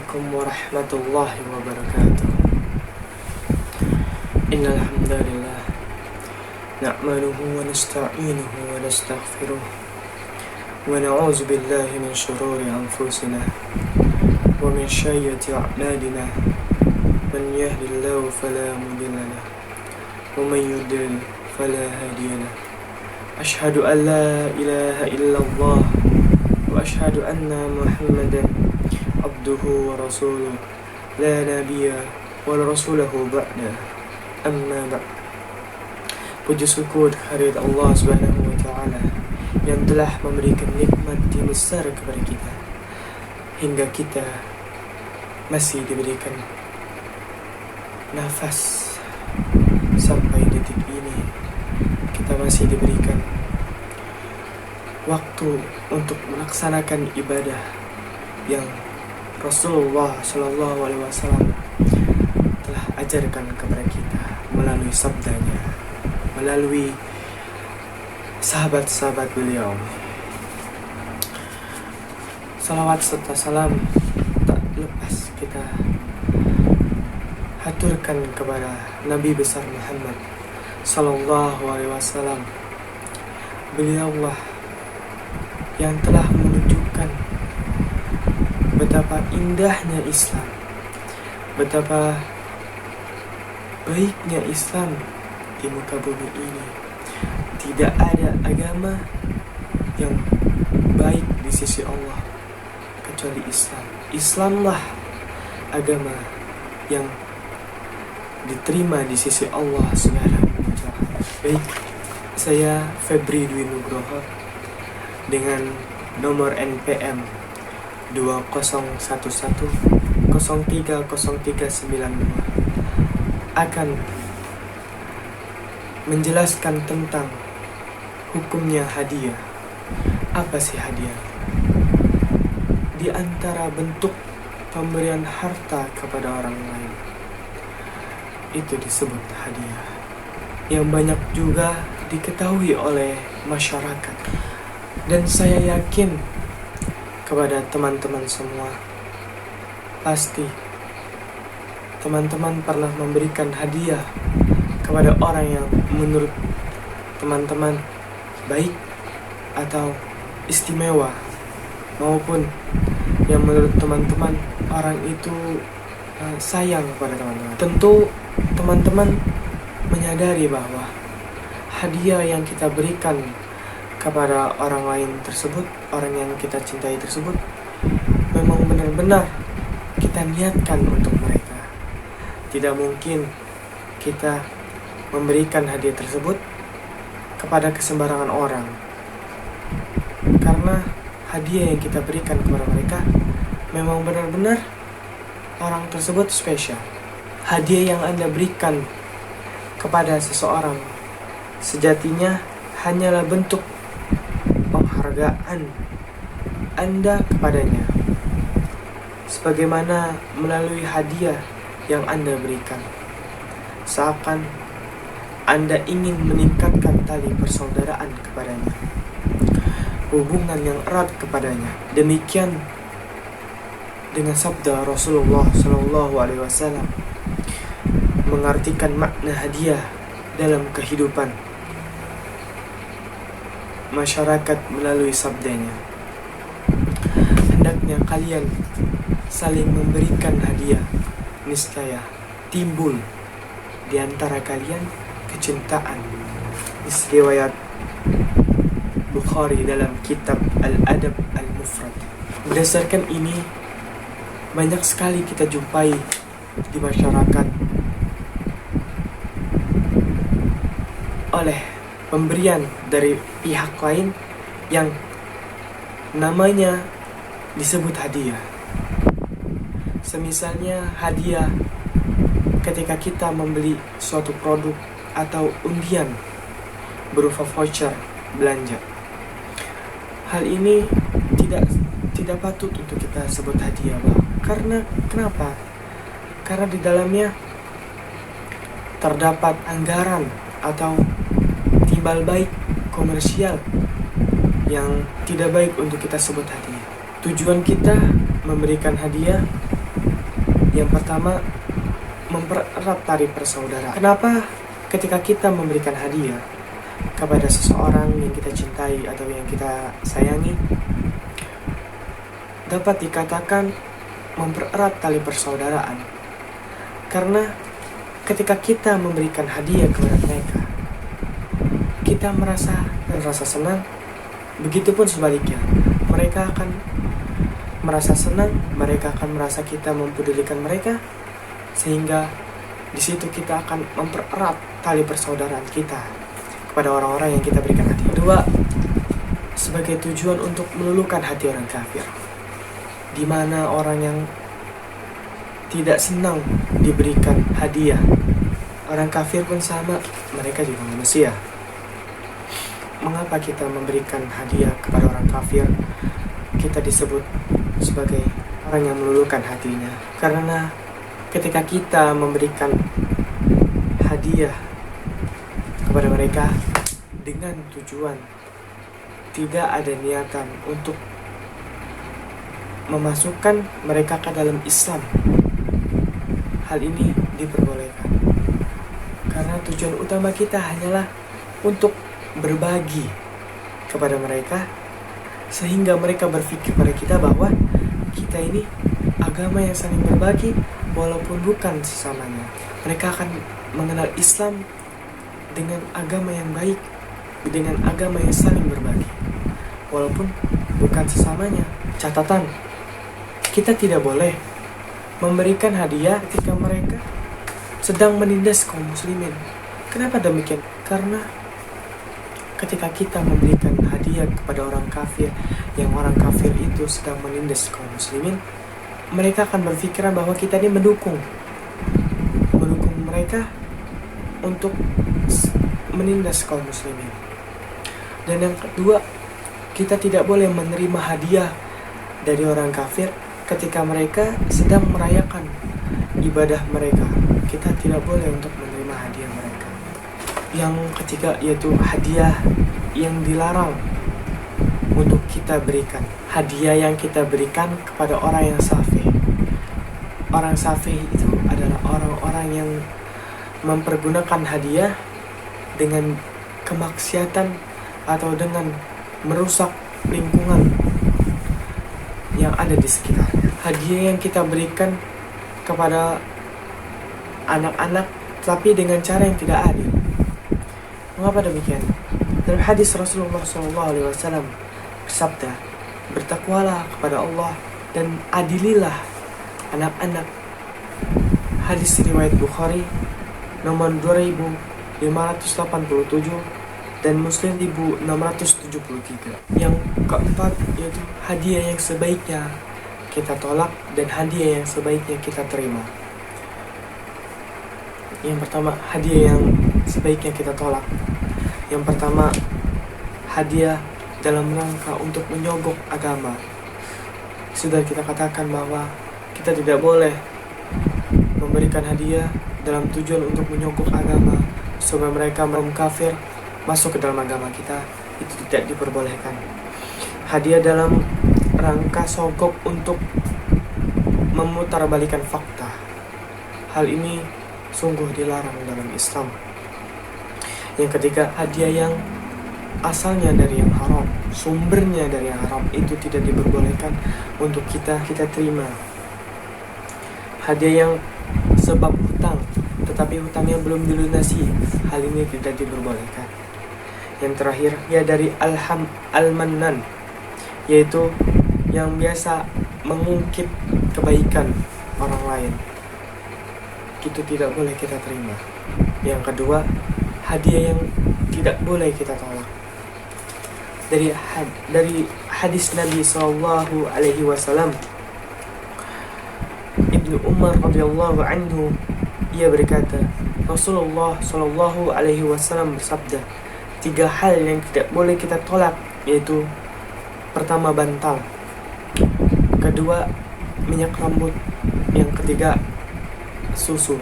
Assalamualaikum warahmatullahi wabarakatuh. Innal hamdalillah na'maluhu wa nasta'inuhu wa nastaghfiruh wa na'udzu billahi min shururi anfusina wa min sayyiati a'malina. Man yahdihillahu fala mudilla lahu wa man yudlil fala hadiya lahu. Asyhadu an la ilaha illallah wa asyhadu anna Muhammadan abduhu wa rasuluh la nabiyya wa rasulahu ba'da. Amma ba'd. Puji syukur kehadirat Allah Subhanahu wa taala yang telah memberikan nikmat yang besar kepada kita hingga kita masih diberikan nafas sampai detik ini. Kita masih diberikan waktu untuk melaksanakan ibadah yang Rasulullah Shallallahu Alaihi Wasallam telah ajarkan kepada kita melalui sabdanya, melalui sahabat-sahabat beliau. Salawat serta salam tak lepas kita haturkan kepada Nabi besar Muhammad Sallallahu Alaihi Wasallam. Beliaulah yang telah menunjukkan betapa indahnya Islam, betapa baiknya Islam di muka bumi ini. Tidak ada agama yang baik di sisi Allah kecuali Islam. Islamlah agama yang diterima di sisi Allah Subhanahu wa taala. Baik, saya Febri Dwi Nugroho dengan nomor NPM 2011030392 akan menjelaskan tentang hukumnya hadiah. Apa sih hadiah? Di antara bentuk pemberian harta kepada orang lain, itu disebut hadiah, yang banyak juga diketahui oleh masyarakat. Dan saya yakin kepada teman-teman semua, pasti teman-teman pernah memberikan hadiah kepada orang yang menurut teman-teman baik atau istimewa, maupun yang menurut teman-teman orang itu sayang kepada teman-teman. Tentu teman-teman menyadari bahwa hadiah yang kita berikan kepada orang lain tersebut, orang yang kita cintai tersebut, memang benar-benar kita niatkan untuk mereka. Tidak mungkin kita memberikan hadiah tersebut kepada kesembarangan orang, karena hadiah yang kita berikan kepada mereka memang benar-benar orang tersebut spesial. Hadiah yang Anda berikan kepada seseorang sejatinya hanyalah bentuk penghargaan Anda kepadanya, sebagaimana melalui hadiah yang Anda berikan, seakan Anda ingin meningkatkan tali persaudaraan kepadanya, hubungan yang erat kepadanya. Demikian dengan sabda Rasulullah Shallallahu Alaihi Wasallam mengartikan makna hadiah dalam kehidupan masyarakat melalui sabdanya. Hendaknya kalian saling memberikan hadiah, niscaya timbul di antara kalian kecintaan. Riwayat Bukhari dalam kitab Al-Adab Al-Mufrad. Berdasarkan ini, banyak sekali kita jumpai di masyarakat oleh pemberian dari pihak lain yang namanya disebut hadiah. Semisalnya hadiah ketika kita membeli suatu produk atau undian berupa voucher belanja. Hal ini tidak patut untuk kita sebut hadiah, Bang. Kenapa? Karena di dalamnya terdapat anggaran atau timbal balik komersial yang tidak baik untuk kita sebut hadiah. Tujuan kita memberikan hadiah Yang pertama, mempererat tali persaudaraan. Kenapa ketika kita memberikan hadiah kepada seseorang yang kita cintai atau yang kita sayangi, dapat dikatakan mempererat tali persaudaraan? Karena ketika kita memberikan hadiah kepada mereka, kita merasa senang. Begitupun sebaliknya, mereka akan merasa senang, mereka akan merasa kita mempedulikan mereka, sehingga di situ kita akan mempererat tali persaudaraan kita kepada orang-orang yang kita berikan hadiah. Kedua, sebagai tujuan untuk meluluhkan hati orang kafir, di mana orang yang tidak senang diberikan hadiah. Orang kafir pun sama, mereka juga manusia. Mengapa kita memberikan hadiah kepada orang kafir? Kita disebut sebagai orang yang meluluhkan hatinya. Karena ketika kita memberikan hadiah kepada mereka dengan tujuan tidak ada niatan untuk memasukkan mereka ke dalam Islam, hal ini diperbolehkan. Karena tujuan utama kita hanyalah untuk berbagi kepada mereka, sehingga mereka berpikir pada kita bahwa kita ini agama yang saling berbagi walaupun bukan sesamanya. Mereka akan mengenal Islam dengan agama yang baik, dengan agama yang saling berbagi walaupun bukan sesamanya. Catatan, kita tidak boleh memberikan hadiah ketika mereka sedang menindas kaum muslimin. Kenapa demikian? Karena ketika kita memberikan hadiah kepada orang kafir, yang orang kafir itu sedang menindas kaum muslimin, mereka akan berpikiran bahwa kita ini mendukung mereka untuk menindas kaum muslimin. Dan yang kedua, kita tidak boleh menerima hadiah dari orang kafir ketika mereka sedang merayakan ibadah mereka. Kita tidak boleh untuk menerima hadiah mereka. Yang ketiga, yaitu hadiah yang dilarang untuk kita berikan. Hadiah yang kita berikan kepada orang yang safih. Orang safih itu adalah orang-orang yang mempergunakan hadiah dengan kemaksiatan atau dengan merusak lingkungan yang ada di sekitarnya. Hadiah yang kita berikan kepada anak-anak tapi dengan cara yang tidak adil. Mengapa demikian? Dalam hadis Rasulullah SAW bersabda, bertakwalah kepada Allah dan adililah anak-anak. Hadis riwayat Bukhari nomor 2587 dan Muslim 1673. Yang keempat, yaitu hadiah yang sebaiknya kita tolak dan hadiah yang sebaiknya kita terima. Yang pertama, hadiah yang sebaiknya kita tolak. Yang pertama, hadiah dalam rangka untuk menyogok agama. Sudah kita katakan bahwa kita tidak boleh memberikan hadiah dalam tujuan untuk menyogok agama, supaya mereka kafir masuk ke dalam agama kita. Itu tidak diperbolehkan. Hadiah dalam rangka sogok untuk memutarbalikan fakta, hal ini sungguh dilarang dalam Islam. Yang ketiga, hadiah yang asalnya dari yang haram, sumbernya dari yang haram, itu tidak diperbolehkan untuk kita terima. Hadiah yang sebab hutang tetapi hutangnya belum dilunasi, hal ini tidak diperbolehkan. Yang terakhir, ya dari al-mannan, yaitu yang biasa mengungkit kebaikan orang lain, itu tidak boleh kita terima. Yang kedua, hadiah yang tidak boleh kita tolak. Dari hadis Nabi SAW, Ibnu Umar radhiyallahu anhu, ia berkata, Rasulullah SAW bersabda, 3 hal yang tidak boleh kita tolak, yaitu pertama, bantal, kedua, minyak rambut, yang ketiga, susu.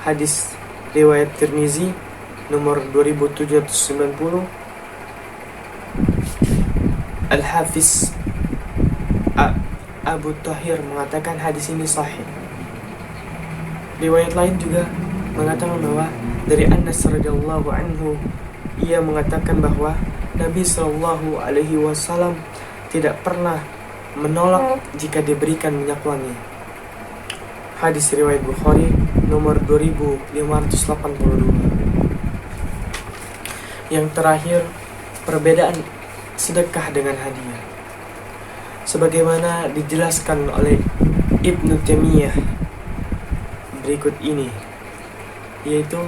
Hadis riwayat Tirmizi nomor 2790. Al-Hafiz Abu Tahir mengatakan hadis ini sahih. Riwayat lain juga mengatakan bahwa dari Anas radhiyallahu anhu, ia mengatakan bahwa Nabi Shallallahu Alaihi Wasallam tidak pernah menolak jika diberikan minyak wangi. Hadis riwayat Bukhari nomor 2582. Yang terakhir, perbedaan sedekah dengan hadiah. Sebagaimana dijelaskan oleh Ibnu Taimiyah berikut ini, yaitu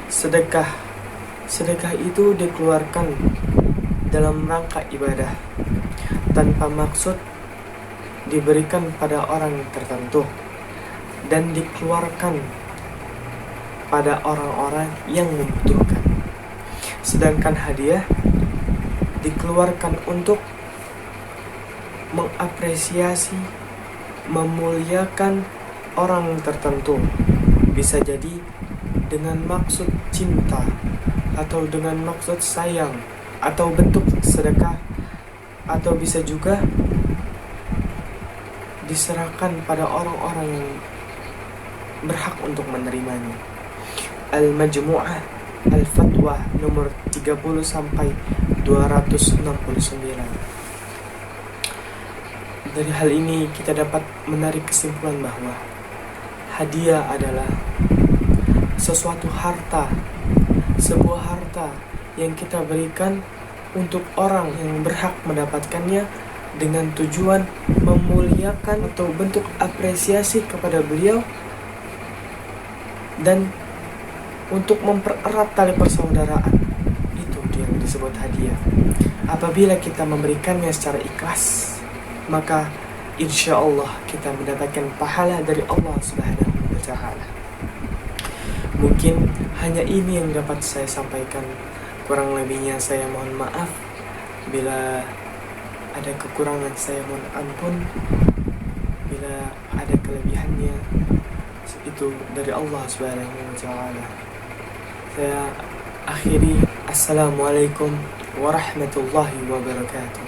sedekah itu dikeluarkan dalam rangka ibadah tanpa maksud diberikan pada orang tertentu dan dikeluarkan pada orang-orang yang membutuhkan. Sedangkan hadiah dikeluarkan untuk mengapresiasi, memuliakan orang tertentu. Bisa jadi dengan maksud cinta, atau dengan maksud sayang, atau bentuk sedekah, atau bisa juga diserahkan pada orang-orang yang berhak untuk menerimanya. Al-Majmu'ah Al-Fatwa nomor 30 sampai 269. Dari hal ini kita dapat menarik kesimpulan bahwa hadiah adalah sesuatu harta, sebuah harta yang kita berikan untuk orang yang berhak mendapatkannya dengan tujuan memuliakan atau bentuk apresiasi kepada beliau dan untuk mempererat tali persaudaraan. Itu yang disebut hadiah. Apabila kita memberikannya secara ikhlas, maka insya Allah kita mendapatkan pahala dari Allah Subhanahu wa Ta'ala. Mungkin hanya ini yang dapat saya sampaikan. Kurang lebihnya saya mohon maaf. Bila ada kekurangan saya mohon ampun. Bila ada kelebihannya, itu dari Allah Subhanahu wa Ta'ala. Saya akhiri. Assalamualaikum warahmatullahi wabarakatuh.